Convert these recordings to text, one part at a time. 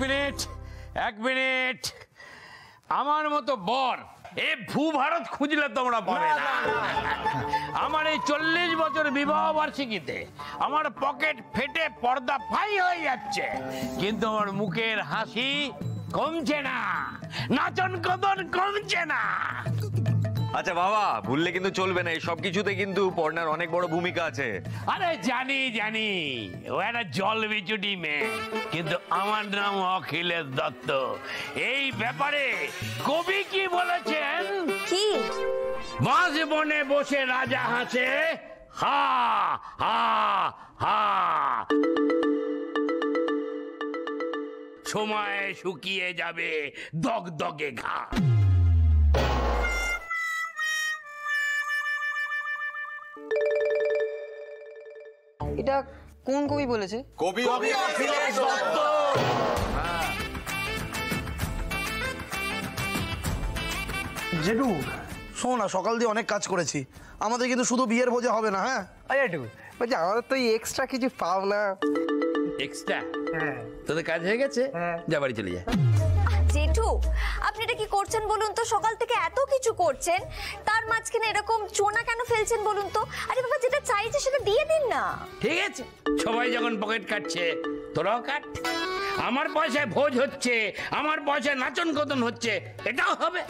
Minute আমার মতো বর এ ভূভারত খুঁজলে তোমরা পাবে না। আমার এই 40 বছর বিবাহ বার্ষিকীতে আমার পকেট ফেটে পর্দা ফাই হয়ে যাচ্ছে, কিন্তু আমার মুখের হাসি কমছে না, নাচন কদন কমছে না। আচ্ছা বাবা, ভুললে কিন্তু চলবে না, এই সব কিছুতে কিন্তু পর্ণার অনেক বড় ভূমিকা আছে। আরে জানি ও একটা জল বিচুটি মেয়ে, কিন্তু আমার নাম অখিলেশ দত্ত। এই ব্যাপারে কবি কি বলেছেন? কি? বাঁশ বনে বসে রাজা হাসে, হা হা হা, সময় শুকিয়ে যাবে দগদগে ঘা। এটা কোন কবি বলেছে? কবি অখিলেশ দত্ত। জেঠু শোন না, সকাল দিয়ে অনেক কাজ করেছি, আমাদের কিন্তু শুধু বিয়ের ভোজে হবে না। হ্যাঁ জেঠু বলছি আমাদের তো এক্সট্রা কিছু পাও না। এক্সট্রা? তোদের কাজ হয়ে গেছে, যা বাড়ি চলে যা। জেঠু আপনি এটা কি করছেন বলুন তো? সকাল থেকে এত কিছু করছেন, তার মাঝখানে এরকম চোনা কেন ফেলছেন বলুন তো? আরে বাবা, যেটা চাইছে সেটা দিয়ে দিন না। ঠিক আছে, সবাই যখন পকেট কাটছে তোরাও কাট। আমার পয়সায় ভোজ হচ্ছে, আমার পয়সায় নাচন কদন হচ্ছে, এটাও হবে।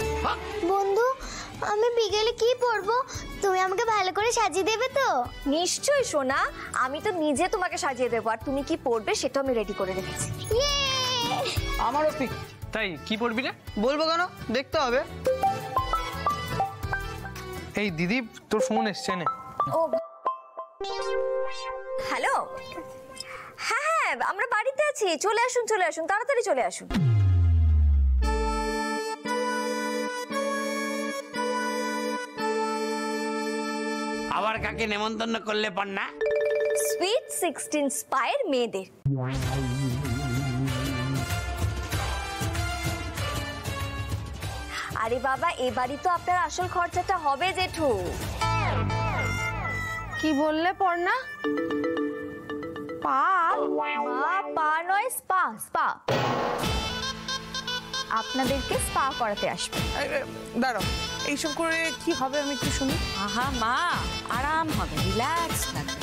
বন্ধু, আমি বিকেলে কি পরবো? তুমি আমাকে ভালো করে সাজিয়ে দেবে তো? নিশ্চয়ই সোনা, আমি তো নিজে তোমাকে সাজিয়ে দেবো, আর তুমি কি পরবে সেটা আমি রেডি করে রেখেছি। আমারও ঠিক তাই। কি পড়বি রে? বলবো কেন, দেখতে হবে। এই দিদি, তোর ফোন এসছে না? ও হ্যালো, হ্যাঁ আমরা বাড়িতে আছি, চলে আসুন তাড়াতাড়ি চলে আসুন। আবার কাকে নেমন্তন্ন করলে পান্না? সুইট 16 স্পাইর মেয়েদের। আরে বাবা, এবারই তো আপনার আসল খরচাটা হবে জেঠু। কি বললে পর্ণা? পা? পা নয়, স্পা। স্পা, আপনাদেরকে স্পা করাতে আসবে। দাঁড়াও, এইসব করে কি হবে আমি একটু শুনি। আহা মা, আরাম হবে, রিল্যাক্স থাকবে।